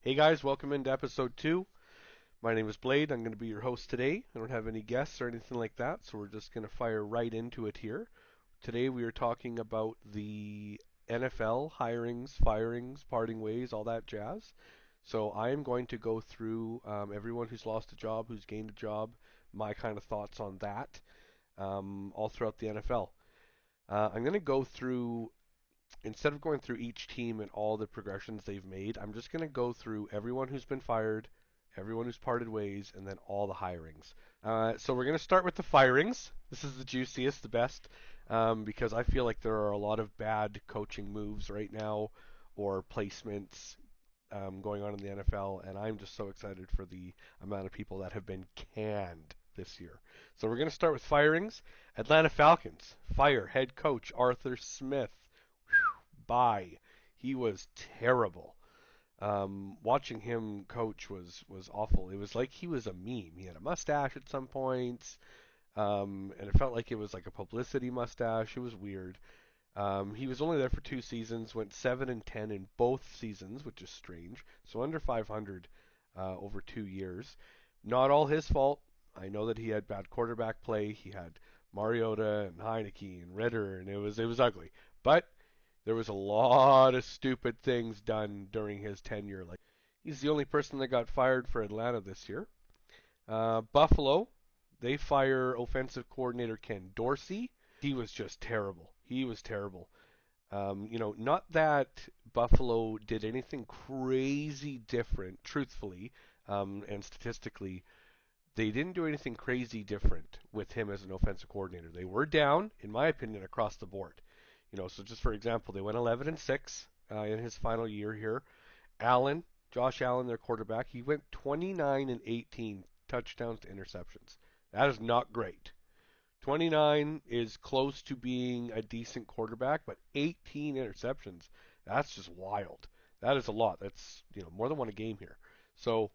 Hey guys, welcome into episode 2. My name is Blade. I'm going to be your host today. I don't have any guests or anything like that, so we're just going to fire right into it here. Today we are talking about the NFL hirings, firings, parting ways, all that jazz. So I am going to go through everyone who's lost a job, who's gained a job, my kind of thoughts on that, all throughout the NFL. I'm going to go through instead of going through each team and all the progressions they've made, I'm just going to go through everyone who's been fired, everyone who's parted ways, and then all the hirings. So we're going to start with the firings. This is the juiciest, the best, because I feel like there are a lot of bad coaching moves right now or placements going on in the NFL, and I'm just so excited for the amount of people that have been canned this year. So we're going to start with firings. Atlanta Falcons fire head coach Arthur Smith. Bye. He was terrible. Watching him coach was awful. It was like he was a meme. He had a mustache at some points, and it felt like it was like a publicity mustache. It was weird. He was only there for 2 seasons, went 7-10 in both seasons, which is strange. So under 500 over 2 years. Not all his fault. I know that he had bad quarterback play. He had Mariota and Heineke and Ritter, and it was ugly. But there was a lot of stupid things done during his tenure. Like he's the only person that got fired for Atlanta this year. Buffalo, they fire offensive coordinator Ken Dorsey. He was just terrible. He was terrible. Not that Buffalo did anything crazy different, truthfully, and statistically, they didn't do anything crazy different with him as an offensive coordinator. They were down, in my opinion, across the board. So just for example, they went 11-6 in his final year here. Josh Allen, their quarterback, he went 29 and 18 touchdowns to interceptions. That is not great. 29 is close to being a decent quarterback, but 18 interceptions, that's just wild. That is a lot. That's, more than one a game here. So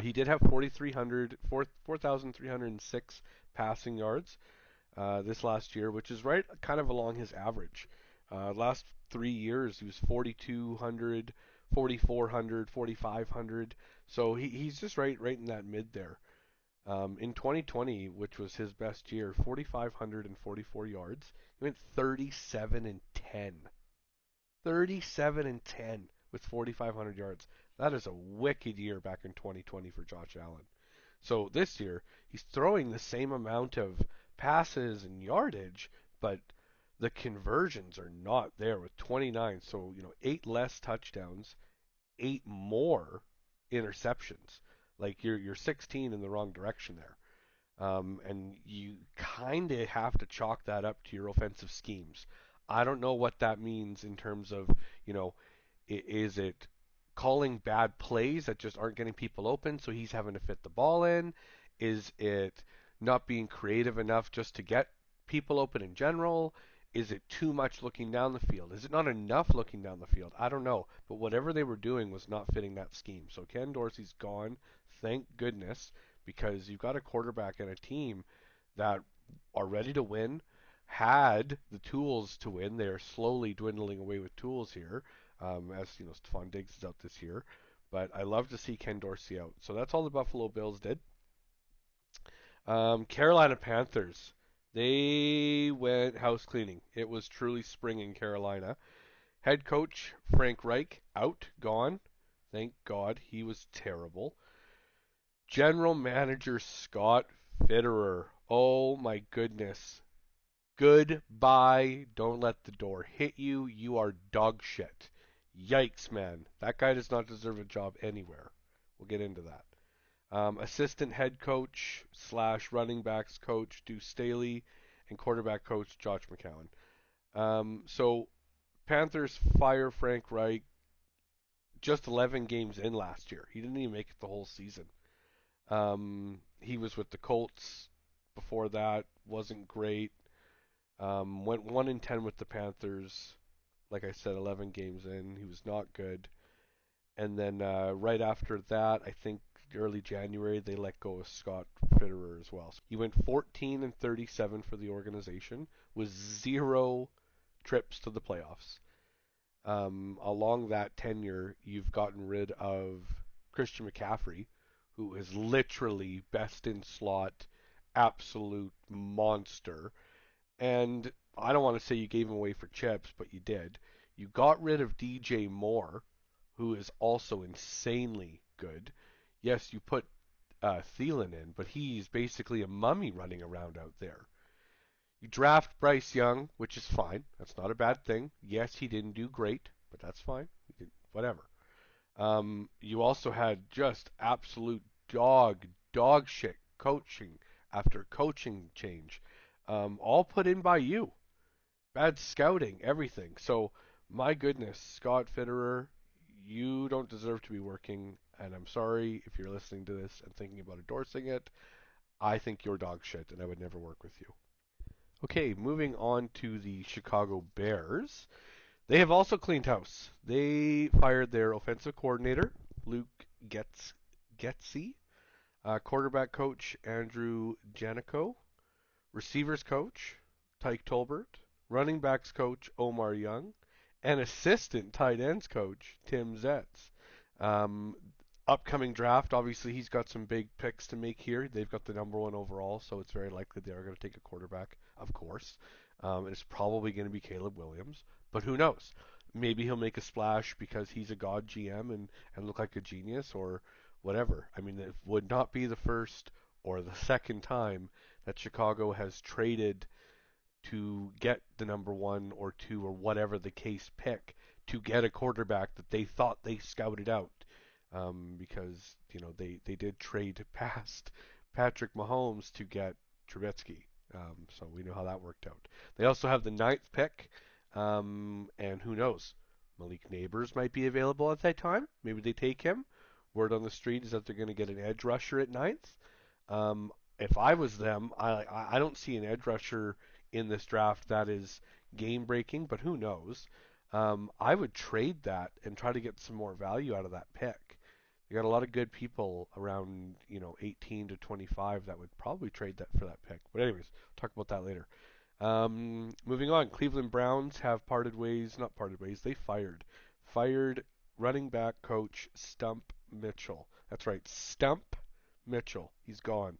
he did have 4,306 passing yards this last year, which is right kind of along his average. Last 3 years, he was 4,200, 4,400, 4,500. So he's just right in that mid there. In 2020, which was his best year, 4,544 yards. He went 37 and 10. 37 and 10 with 4,500 yards. That is a wicked year back in 2020 for Josh Allen. So this year, he's throwing the same amount of passes and yardage, but the conversions are not there with 29. So, 8 less touchdowns, 8 more interceptions. Like you're 16 in the wrong direction there. And you kind of have to chalk that up to your offensive schemes. I don't know what that means in terms of, is it calling bad plays that just aren't getting people open, so he's having to fit the ball in? Is it not being creative enough just to get people open in general? Is it too much looking down the field? Is it not enough looking down the field? I don't know. But whatever they were doing was not fitting that scheme. So Ken Dorsey's gone, thank goodness, because you've got a quarterback and a team that are ready to win, had the tools to win. They are slowly dwindling away with tools here, as Stephon Diggs is out this year. But I love to see Ken Dorsey out. So that's all the Buffalo Bills did. Carolina Panthers. They went house cleaning. It was truly spring in Carolina. Head coach Frank Reich out, gone. Thank God, he was terrible. General manager Scott Fitterer. Oh my goodness. Goodbye. Don't let the door hit you. You are dog shit. Yikes, man. That guy does not deserve a job anywhere. We'll get into that. Assistant head coach slash running backs coach Deuce Staley, and quarterback coach Josh McCown. So Panthers fire Frank Reich just 11 games in last year. He didn't even make it the whole season. He was with the Colts before that, wasn't great. Went 1-10 with the Panthers. Like I said, 11 games in, he was not good. And then right after that, I think early January, they let go of Scott Fitterer as well. So he went 14-37 for the organization with 0 trips to the playoffs. Along that tenure, you've gotten rid of Christian McCaffrey, who is literally best in slot, absolute monster. And I don't want to say you gave him away for chips, but you did. You got rid of DJ Moore, who is also insanely good. Yes, you put Thielen in, but he's basically a mummy running around out there. You draft Bryce Young, which is fine. That's not a bad thing. Yes, he didn't do great, but that's fine. Whatever. You also had just absolute dog shit coaching after coaching change, all put in by you. Bad scouting, everything. So, my goodness, Scott Fitterer, you don't deserve to be working, and I'm sorry if you're listening to this and thinking about endorsing it. I think you're dog shit, and I would never work with you. Okay, moving on to the Chicago Bears. They have also cleaned house. They fired their offensive coordinator, Luke Getsy, quarterback coach, Andrew Janico, receivers coach, Tyke Tolbert, running backs coach, Omar Young, and assistant tight ends coach, Tim Zetz. Um, Upcoming draft, obviously, he's got some big picks to make here. They've got the number one overall, so it's very likely they are going to take a quarterback, of course. And it's probably going to be Caleb Williams, but who knows? Maybe he'll make a splash because he's a god GM and look like a genius or whatever. I mean, it would not be the first or the second time that Chicago has traded to get the number one or two or whatever the case pick to get a quarterback that they thought they scouted out. Because they did trade past Patrick Mahomes to get Trubisky. So we know how that worked out. They also have the ninth pick, and who knows? Malik Neighbors might be available at that time. Maybe they take him. Word on the street is that they're going to get an edge rusher at ninth. If I was them, I don't see an edge rusher in this draft that is game breaking, but who knows? I would trade that and try to get some more value out of that pick. You got a lot of good people around, 18 to 25 that would probably trade that for that pick. But anyways, talk about that later. Moving on, Cleveland Browns have parted ways, not parted ways, they fired running back coach Stump Mitchell. That's right, Stump Mitchell. He's gone.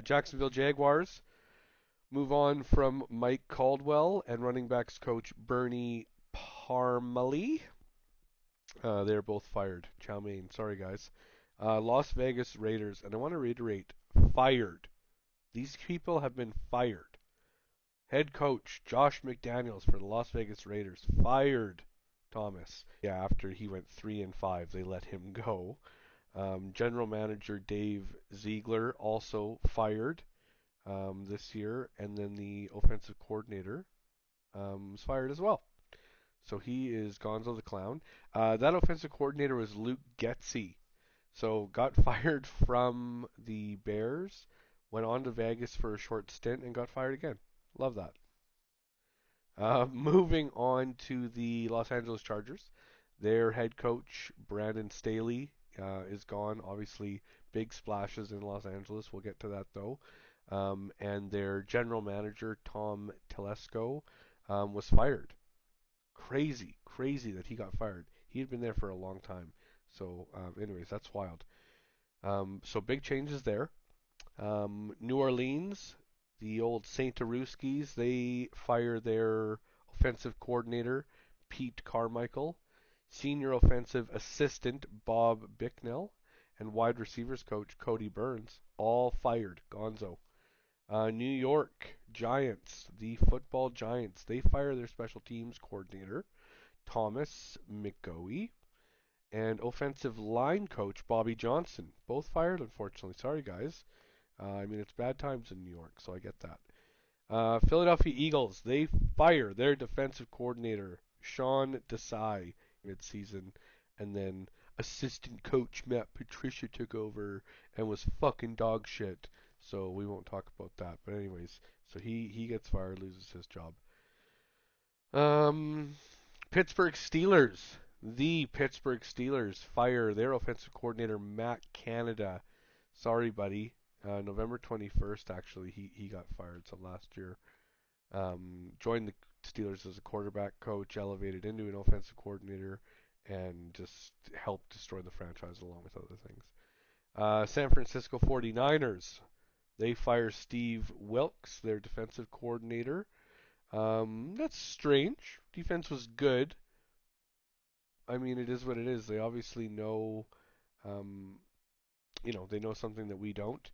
Jacksonville Jaguars move on from Mike Caldwell and running backs coach Bernie Parmalee. They're both fired. Chow mein. Sorry, guys. Las Vegas Raiders, and I want to reiterate, fired. These people have been fired. Head coach Josh McDaniels for the Las Vegas Raiders fired Thomas. Yeah, after he went 3-5, they let him go. General manager Dave Ziegler also fired this year, and then the offensive coordinator was fired as well. So he is Gonzo the Clown. That offensive coordinator was Luke Getsy. So got fired from the Bears, went on to Vegas for a short stint, and got fired again. Love that. Moving on to the Los Angeles Chargers. Their head coach, Brandon Staley, is gone. Obviously, big splashes in Los Angeles. We'll get to that, though. And their general manager, Tom Telesco, was fired. Crazy that he got fired. He had been there for a long time. So, anyways, that's wild. So big changes there. New Orleans, the old Saint Aruskis, they fire their offensive coordinator, Pete Carmichael, senior offensive assistant, Bob Bicknell, and wide receivers coach, Cody Burns, all fired. Gonzo. New York Giants, the football Giants, they fire their special teams coordinator, Thomas McGoey, and offensive line coach, Bobby Johnson. Both fired, unfortunately. Sorry, guys. I mean, it's bad times in New York, so I get that. Philadelphia Eagles, they fire their defensive coordinator, Sean Desai, mid-season, and then assistant coach Matt Patricia took over and was fucking dog shit. So we won't talk about that. But anyways, so he gets fired, loses his job. Um, Pittsburgh Steelers, the Pittsburgh Steelers fire their offensive coordinator Matt Canada. Sorry, buddy. November 21st, actually, he got fired. So last year, joined the Steelers as a quarterback coach, elevated into an offensive coordinator, and just helped destroy the franchise along with other things. San Francisco 49ers, they fire Steve Wilkes, their defensive coordinator. That's strange. Defense was good. I mean, it is what it is. They obviously know, um, they know something that we don't.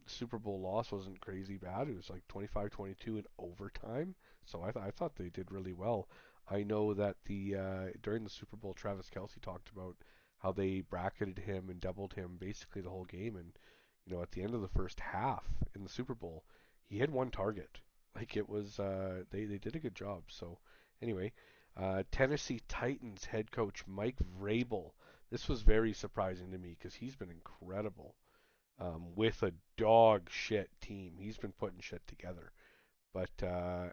Super Bowl loss wasn't crazy bad. It was like 25-22 in overtime. So I thought they did really well. I know that the during the Super Bowl, Travis Kelce talked about how they bracketed him and doubled him basically the whole game. And at the end of the first half in the Super Bowl, he had one target. Like it was, they did a good job. So anyway, Tennessee Titans head coach Mike Vrabel. This was very surprising to me because he's been incredible with a dog shit team. He's been putting shit together. But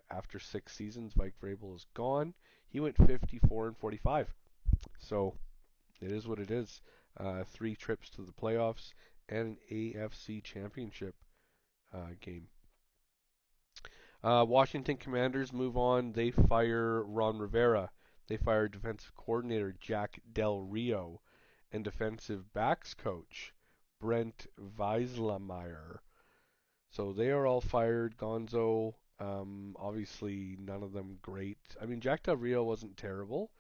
after 6 seasons, Mike Vrabel is gone. He went 54-45. So it is what it is. 3 trips to the playoffs and an AFC championship game. Washington Commanders move on. They fire Ron Rivera. They fire defensive coordinator Jack Del Rio and defensive backs coach Brent Weislemeyer. So they are all fired. Gonzo, obviously none of them great. I mean, Jack Del Rio wasn't terrible,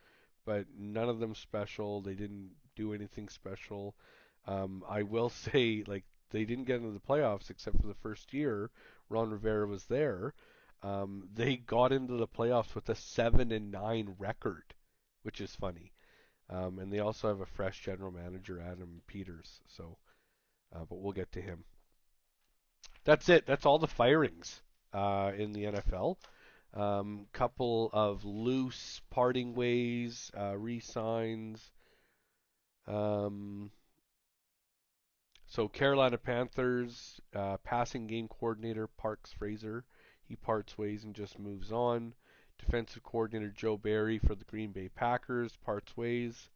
but none of them special. They didn't do anything special. I will say, like, they didn't get into the playoffs except for the first year Ron Rivera was there. They got into the playoffs with a 7-9 record, which is funny. And they also have a fresh general manager, Adam Peters. So, but we'll get to him. That's it. That's all the firings in the NFL. Couple of loose parting ways, re-signs. Um, so Carolina Panthers passing game coordinator Parks Fraser, he parts ways and just moves on. Defensive coordinator Joe Barry for the Green Bay Packers parts ways.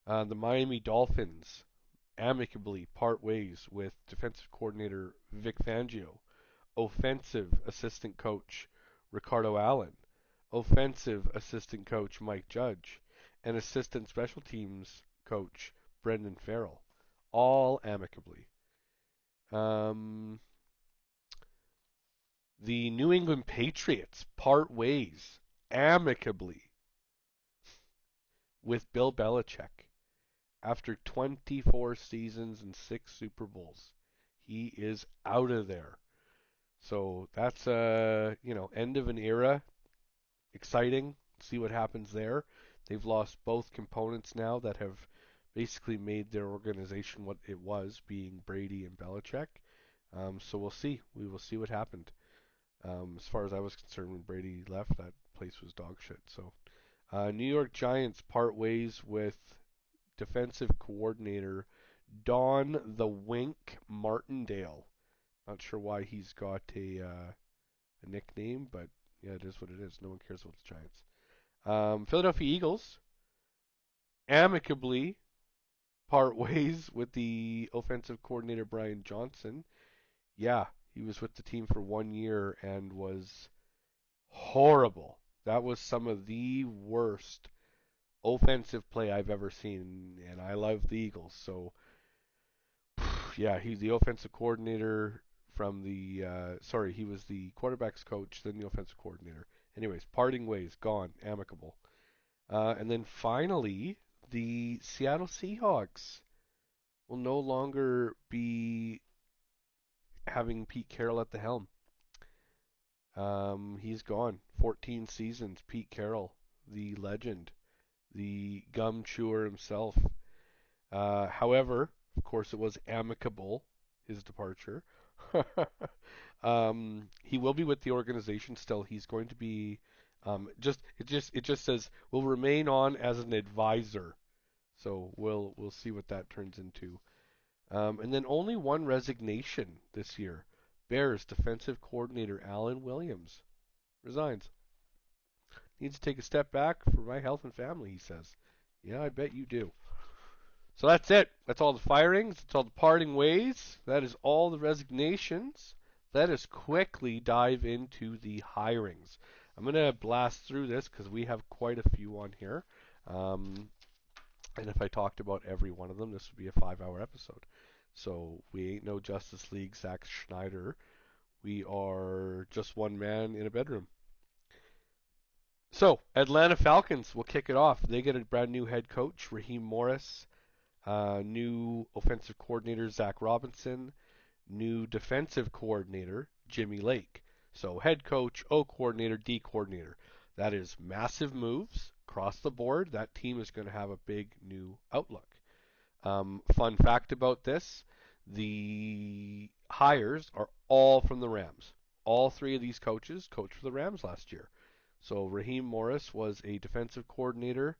The Miami Dolphins amicably part ways with defensive coordinator Vic Fangio, offensive assistant coach Ricardo Allen, offensive assistant coach Mike Judge, and assistant special teams coach Brendan Farrell, all amicably. Um, the New England Patriots part ways amicably with Bill Belichick after 24 seasons and 6 Super Bowls. He is out of there. So that's end of an era. Exciting. See what happens there. They've lost both components now that have basically made their organization what it was, being Brady and Belichick. So we'll see. We will see what happened. As far as I was concerned, when Brady left, that place was dog shit. So New York Giants part ways with defensive coordinator Don the Wink Martindale. Not sure why he's got a nickname, but yeah, it is what it is. No one cares about the Giants. Philadelphia Eagles amicably part ways with the offensive coordinator Brian Johnson. Yeah, he was with the team for 1 year and was horrible. That was some of the worst offensive play I've ever seen, and I love the Eagles. So, yeah, he's the offensive coordinator from the. He was the quarterbacks coach, then the offensive coordinator. Anyways, parting ways, gone, amicable. And then finally, the Seattle Seahawks will no longer be having Pete Carroll at the helm. He's gone. 14 seasons. Pete Carroll, the legend, the gum chewer himself. However, of course, it was amicable, his departure. He will be with the organization still. He's going to be it just says will remain on as an advisor. So we'll see what that turns into. And then only one resignation this year. Bears defensive coordinator Alan Williams resigns. Needs to take a step back for my health and family, he says. Yeah, I bet you do. So that's it. That's all the firings. That's all the parting ways. That is all the resignations. Let us quickly dive into the hirings. I'm going to blast through this because we have quite a few on here. Um, and if I talked about every one of them, this would be a 5-hour episode. So we ain't no Justice League Zack Schneider. We are just one man in a bedroom. So, Atlanta Falcons will kick it off. They get a brand new head coach, Raheem Morris, new offensive coordinator, Zach Robinson, new defensive coordinator, Jimmy Lake. So, head coach, O coordinator, D coordinator. That is massive moves across the board. That team is going to have a big new outlook. Fun fact about this, the hires are all from the Rams. All three of these coaches coached for the Rams last year. So Raheem Morris was a defensive coordinator.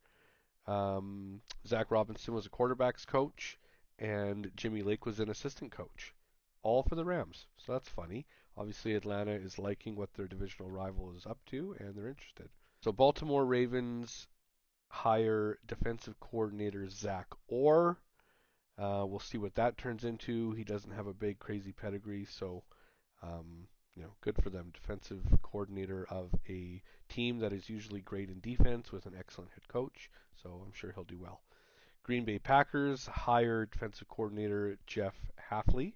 Zach Robinson was a quarterbacks coach, and Jimmy Lake was an assistant coach. All for the Rams. So that's funny. Obviously, Atlanta is liking what their divisional rival is up to, and they're interested. So Baltimore Ravens hire defensive coordinator Zach Orr. We'll see what that turns into. He doesn't have a big, crazy pedigree, so good for them. Defensive coordinator of a team that is usually great in defense with an excellent head coach, so I'm sure he'll do well. Green Bay Packers hired defensive coordinator Jeff Hafley.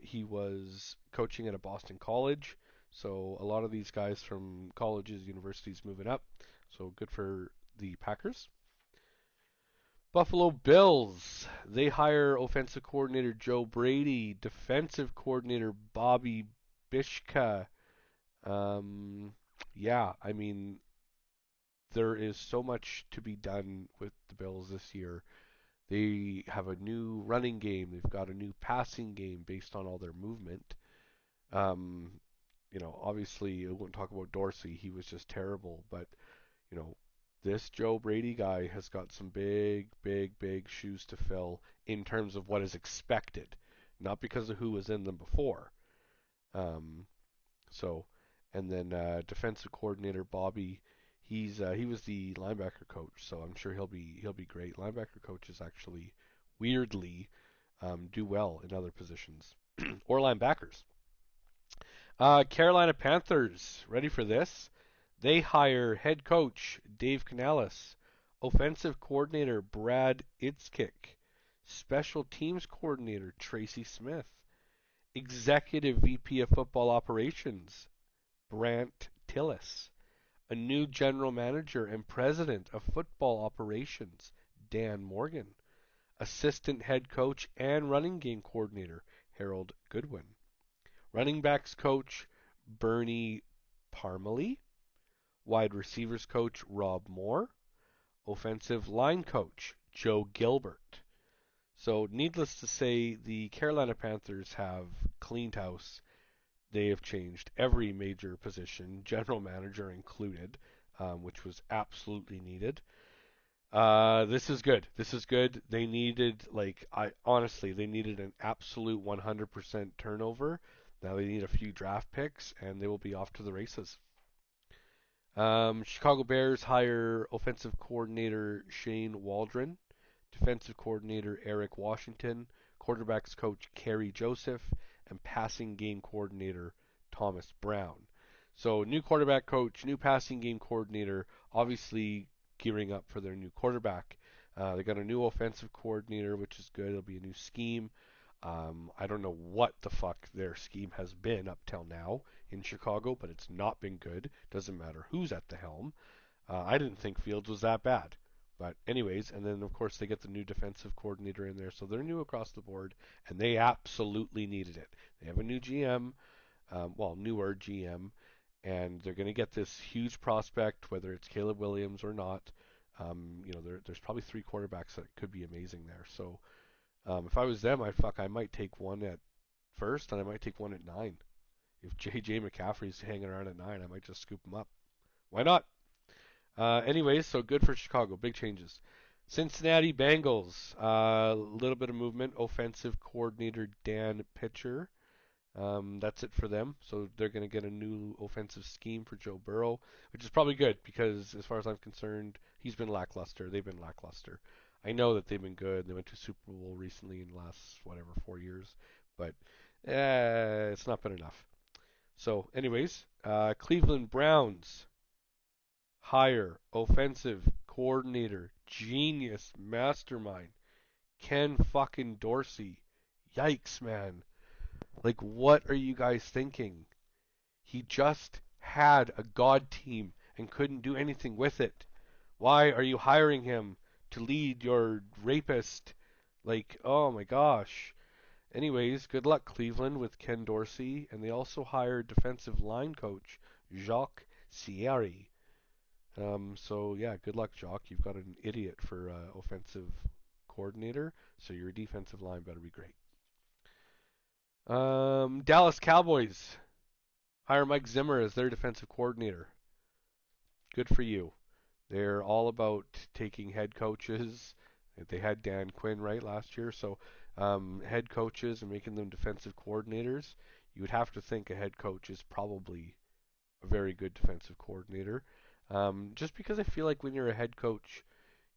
He was coaching at a Boston college, so a lot of these guys from colleges, universities moving up, so good for the Packers. Buffalo Bills, they hire offensive coordinator Joe Brady, defensive coordinator Bobby Bishka. Um, yeah, I mean, there is so much to be done with the Bills this year. They have a new running game. They've got a new passing game based on all their movement. Um, obviously, I won't talk about Dorsey. He was just terrible. But, you know, this Joe Brady guy has got some big, big, big shoes to fill in terms of what is expected, not because of who was in them before. Um, so, and then defensive coordinator Bobby, he was the linebacker coach, so I'm sure he'll be great. Linebacker coaches actually weirdly do well in other positions or linebackers. Carolina Panthers, ready for this? They hire head coach Dave Canales, offensive coordinator Brad Itzkick, special teams coordinator Tracy Smith, executive VP of football operations Brant Tillis, a new general manager and president of football operations Dan Morgan, assistant head coach and running game coordinator Harold Goodwin, running backs coach Bernie Parmalee, wide receivers coach Rob Moore, offensive line coach Joe Gilbert. So, needless to say, the Carolina Panthers have cleaned house. They have changed every major position, general manager included, which was absolutely needed. This is good. This is good. They needed, they needed an absolute 100% turnover. Now they need a few draft picks, and they will be off to the races. Chicago Bears hire offensive coordinator Shane Waldron, defensive coordinator Eric Washington, quarterbacks coach Kerry Joseph, and passing game coordinator Thomas Brown. So, new quarterback coach, new passing game coordinator, obviously gearing up for their new quarterback. They got a new offensive coordinator, which is good. It'll be a new scheme. I don't know what the fuck their scheme has been up till now in Chicago, but it's not been good. Doesn't matter who's at the helm. I didn't think Fields was that bad. But anyways, and then of course they get the new defensive coordinator in there, so they're new across the board, and they absolutely needed it. They have a new GM, newer GM, and they're going to get this huge prospect, whether it's Caleb Williams or not. There's probably three quarterbacks that could be amazing there. So if I was them, I might take one at first, and I might take one at 9. If J.J. McCaffrey's hanging around at 9, I might just scoop him up. Why not? Anyways, so good for Chicago. Big changes. Cincinnati Bengals. A little bit of movement. Offensive coordinator Dan Pitcher. That's it for them. So they're going to get a new offensive scheme for Joe Burrow, which is probably good because, as far as I'm concerned, he's been lackluster. They've been lackluster. I know that they've been good. They went to Super Bowl recently in the last 4 years, but it's not been enough. So, anyways, Cleveland Browns hire offensive coordinator, genius, mastermind, Ken fucking Dorsey. Yikes, man. Like, what are you guys thinking? He just had a god team and couldn't do anything with it. Why are you hiring him to lead your rapist? Like, oh my gosh. Anyways, good luck Cleveland with Ken Dorsey, and they also hired defensive line coach Jacques Sierre. So yeah, good luck, Jacques. You've got an idiot for offensive coordinator, so your defensive line better be great. Dallas Cowboys hire Mike Zimmer as their defensive coordinator. Good for you. They're all about taking head coaches. They had Dan Quinn right last year, so head coaches and making them defensive coordinators. You would have to think a head coach is probably a very good defensive coordinator. Just because I feel like when you're a head coach,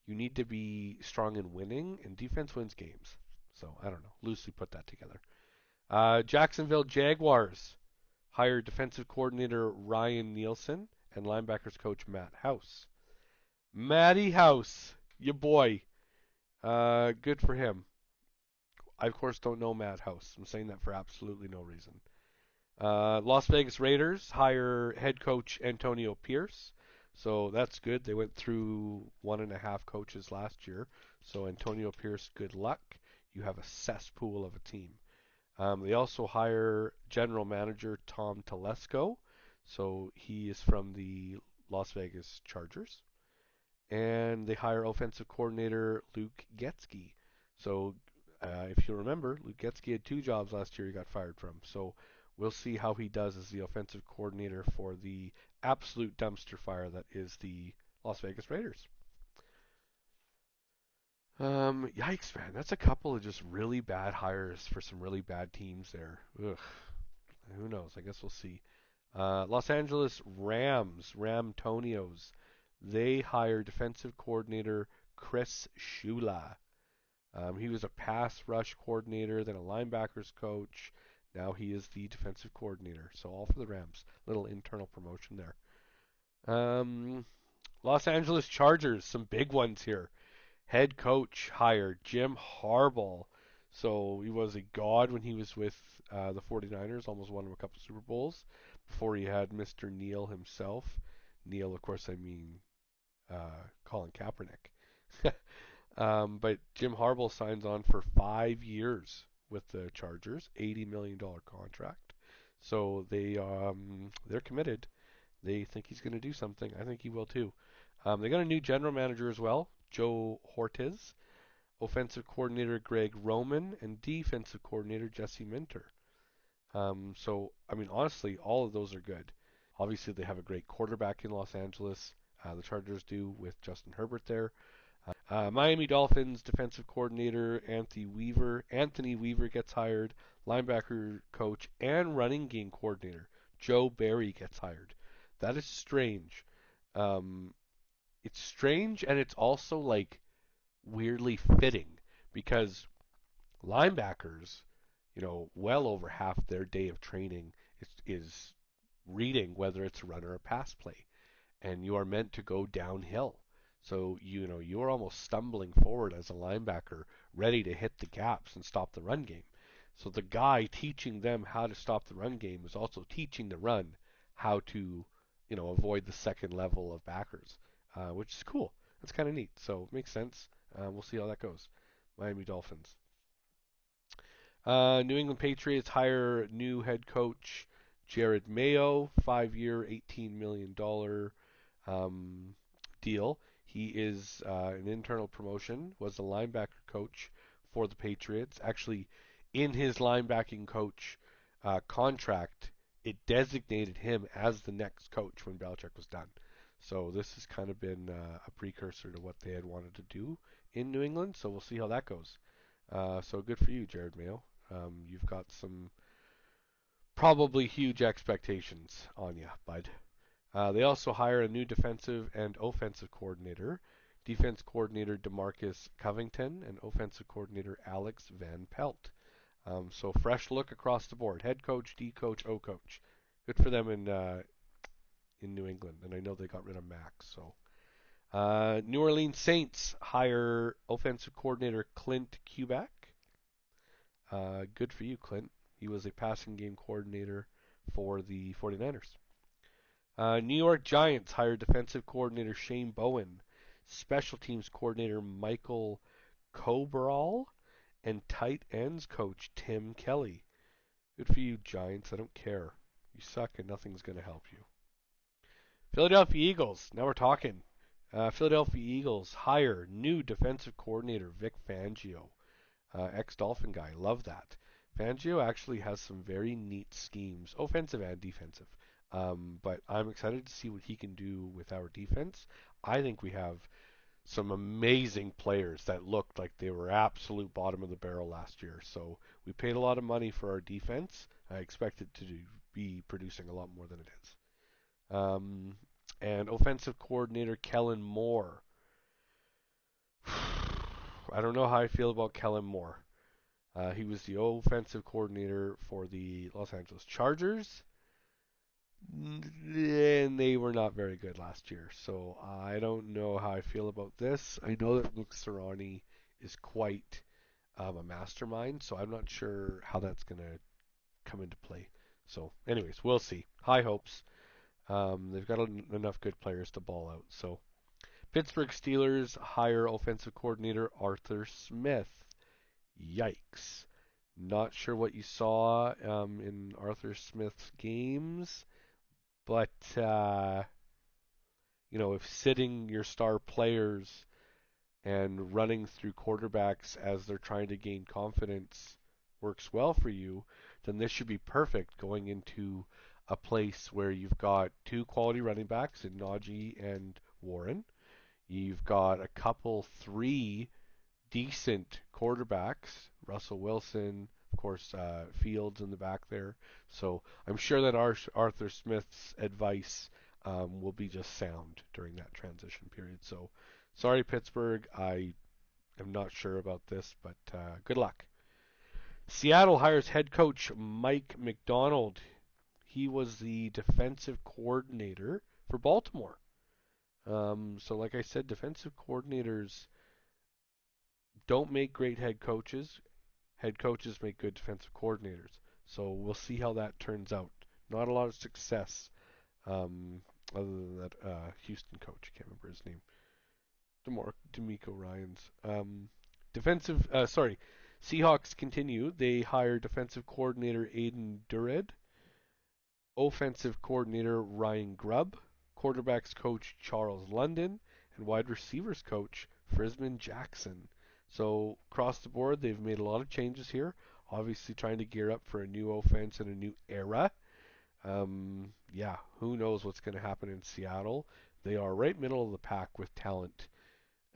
you need to be strong in winning, and defense wins games. So I don't know. Loosely put that together. Jacksonville Jaguars hired defensive coordinator Ryan Nielsen and linebackers coach Matt House. Matty House, your boy. Good for him. I of course don't know Matt House. I'm saying that for absolutely no reason. Las Vegas Raiders hire head coach Antonio Pierce. So that's good. They went through 1.5 coaches last year. So Antonio Pierce, good luck. You have a cesspool of a team. They also hire general manager Tom Telesco. So he is from the Las Vegas Chargers. And they hire offensive coordinator Luke Getzky. So if you remember, Luke Getzky had 2 jobs last year he got fired from. So we'll see how he does as the offensive coordinator for the absolute dumpster fire that is the Las Vegas Raiders. Yikes, man. That's a couple of just really bad hires for some really bad teams there. Ugh. Who knows? I guess we'll see. Los Angeles Rams, Ramtonios, they hire defensive coordinator Chris Shula. He was a pass rush coordinator, then a linebackers coach. Now he is the defensive coordinator. So all for the Rams. Little internal promotion there. Um, Los Angeles Chargers, some big ones here. Head coach hired Jim Harbaugh. So he was a god when he was with the 49ers, almost won him a couple Super Bowls before he had Mr. Neil himself. Neil, of course, I mean Colin Kaepernick. But Jim Harbaugh signs on for 5 years with the Chargers, $80 million contract. So they're committed. They think he's going to do something. I think he will too. They got a new general manager as well, Joe Hortiz, offensive coordinator Greg Roman, and defensive coordinator Jesse Minter. So I mean, honestly, all of those are good. Obviously, they have a great quarterback in Los Angeles. The Chargers do with Justin Herbert there. Miami Dolphins defensive coordinator Anthony Weaver gets hired. Linebacker coach and running game coordinator Joe Barry gets hired. That is strange. Um, it's strange and it's also like weirdly fitting because linebackers, well over half their day of training is reading whether it's a run or a pass play, and you are meant to go downhill. So you are almost stumbling forward as a linebacker, ready to hit the gaps and stop the run game. So the guy teaching them how to stop the run game is also teaching the run how to, avoid the second level of backers, which is cool. That's kind of neat. So it makes sense. We'll see how that goes. Miami Dolphins. New England Patriots hire new head coach Jared Mayo, 5-year, $18 million deal. He is an internal promotion, was the linebacker coach for the Patriots. Actually, in his linebacking coach contract, it designated him as the next coach when Belichick was done. So this has kind of been a precursor to what they had wanted to do in New England. So we'll see how that goes. So good for you, Jared Mayo. You've got some probably huge expectations on you, bud. They also hire a new defensive and offensive coordinator, defense coordinator DeMarcus Covington, and offensive coordinator Alex Van Pelt. So fresh look across the board. Head coach, D coach, O coach. Good for them in New England, and I know they got rid of Max. So New Orleans Saints hire offensive coordinator Clint Kubiak. Good for you, Clint. He was a passing game coordinator for the 49ers. New York Giants hired defensive coordinator Shane Bowen, special teams coordinator Michael Coberall, and tight ends coach Tim Kelly. Good for you, Giants. I don't care. You suck and nothing's going to help you. Philadelphia Eagles. Now we're talking. Philadelphia Eagles hire new defensive coordinator Vic Fangio, ex-Dolphin guy. Love that. Fangio actually has some very neat schemes, offensive and defensive. But I'm excited to see what he can do with our defense. I think we have some amazing players that looked like they were absolute bottom of the barrel last year. So we paid a lot of money for our defense. I expect it to be producing a lot more than it is. Um, and offensive coordinator Kellen Moore. I don't know how I feel about Kellen Moore. He was the offensive coordinator for the Los Angeles Chargers, and they were not very good last year. So I don't know how I feel about this. I know that Luke Serrani is quite a mastermind, so I'm not sure how that's going to come into play. So, anyways, we'll see. High hopes. They've got enough good players to ball out. So, Pittsburgh Steelers hire offensive coordinator Arthur Smith. Yikes. Not sure what you saw in Arthur Smith's games, but if sitting your star players and running through quarterbacks as they're trying to gain confidence works well for you, then this should be perfect going into a place where you've got two quality running backs in Najee and Warren. You've got a couple, three decent quarterbacks, Russell Wilson, of course, Fields in the back there. So I'm sure that Arthur Smith's advice will be just sound during that transition period. So sorry, Pittsburgh. I am not sure about this, but good luck. Seattle hires head coach Mike McDonald. He was the defensive coordinator for Baltimore. So, like I said, defensive coordinators don't make great head coaches. Head coaches make good defensive coordinators. So we'll see how that turns out. Not a lot of success, other than that Houston coach. I can't remember his name. D'Amico Ryans. Seahawks continue. They hire defensive coordinator Aiden Dured, offensive coordinator Ryan Grubb, quarterbacks coach Charles London, and wide receivers coach Frisman Jackson. So across the board, they've made a lot of changes here. Obviously, trying to gear up for a new offense and a new era. Yeah, who knows what's going to happen in Seattle? They are right middle of the pack with talent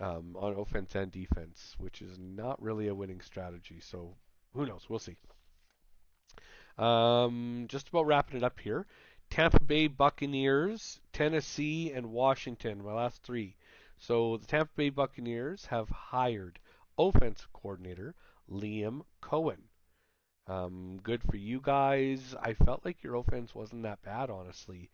on offense and defense, which is not really a winning strategy. So who knows? We'll see. Just about wrapping it up here. Tampa Bay Buccaneers, Tennessee, and Washington. My last three. So the Tampa Bay Buccaneers have hired offensive coordinator Liam Cohen. Good for you guys. I felt like your offense wasn't that bad, honestly.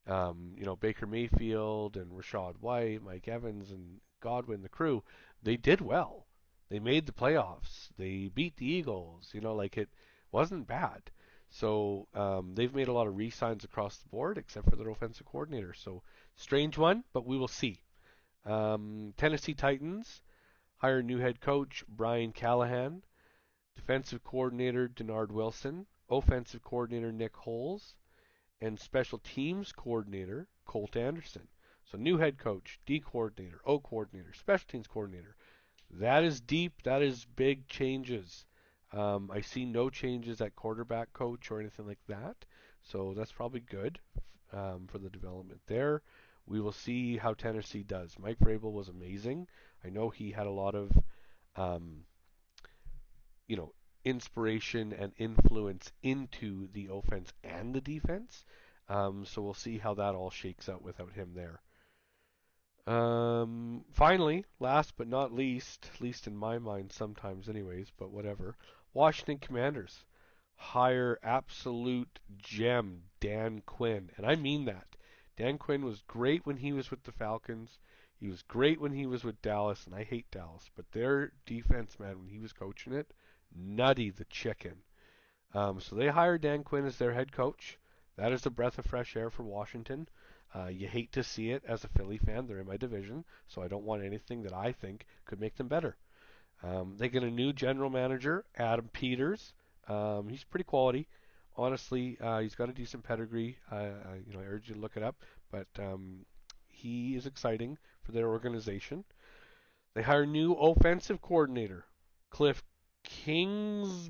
Baker Mayfield and Rashad White, Mike Evans and Godwin, the crew, they did well. They made the playoffs. They beat the Eagles. It wasn't bad. So they've made a lot of re-signs across the board, except for their offensive coordinator. So strange one, but we will see. Tennessee Titans hire new head coach Brian Callahan, defensive coordinator Denard Wilson, offensive coordinator Nick Holes, and special teams coordinator Colt Anderson. So new head coach, D coordinator, O coordinator, special teams coordinator. That is deep. That is big changes. I see no changes at quarterback coach or anything like that. So that's probably good for the development there. We will see how Tennessee does. Mike Vrabel was amazing. I know he had a lot of um, you know, inspiration and influence into the offense and the defense. So we'll see how that all shakes out without him there. Finally, last but not least in my mind sometimes anyways, but whatever, Washington Commanders hire absolute gem Dan Quinn, and I mean that. Dan Quinn was great when he was with the Falcons. He was great when he was with Dallas, and I hate Dallas, but their defense, man, when he was coaching it, nutty the chicken. So they hired Dan Quinn as their head coach. That is a breath of fresh air for Washington. You hate to see it as a Philly fan. They're in my division, so I don't want anything that I think could make them better. They get a new general manager, Adam Peters. He's pretty quality. Honestly, he's got a decent pedigree. I urge you to look it up, but he is exciting for their organization. They hire new offensive coordinator, Cliff Kingsbury.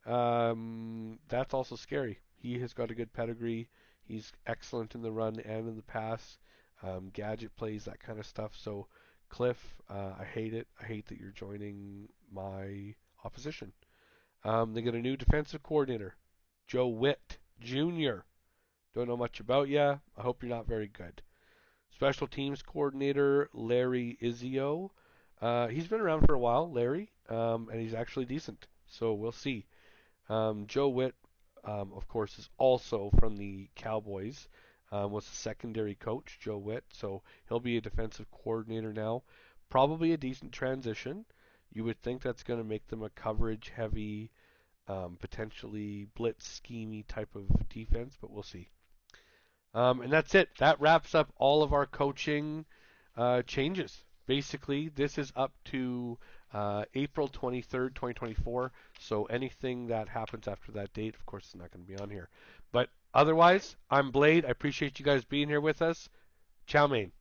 That's also scary. He has got a good pedigree. He's excellent in the run and in the pass, gadget plays, that kind of stuff. So, Cliff, I hate it. I hate that you're joining my opposition. They get a new defensive coordinator, Joe Witt Jr. Don't know much about ya. I hope you're not very good. Special teams coordinator, Larry Izio. He's been around for a while, Larry, and he's actually decent. So we'll see. Joe Witt, of course, is also from the Cowboys. Was a secondary coach, Joe Witt, so he'll be a defensive coordinator now. Probably a decent transition. You would think that's going to make them a coverage-heavy, potentially blitz schemey type of defense, but we'll see. And that's it. That wraps up all of our coaching changes. Basically, this is up to April 23rd, 2024. So anything that happens after that date, of course, is not going to be on here. But otherwise, I'm Blade. I appreciate you guys being here with us. Ciao, mein.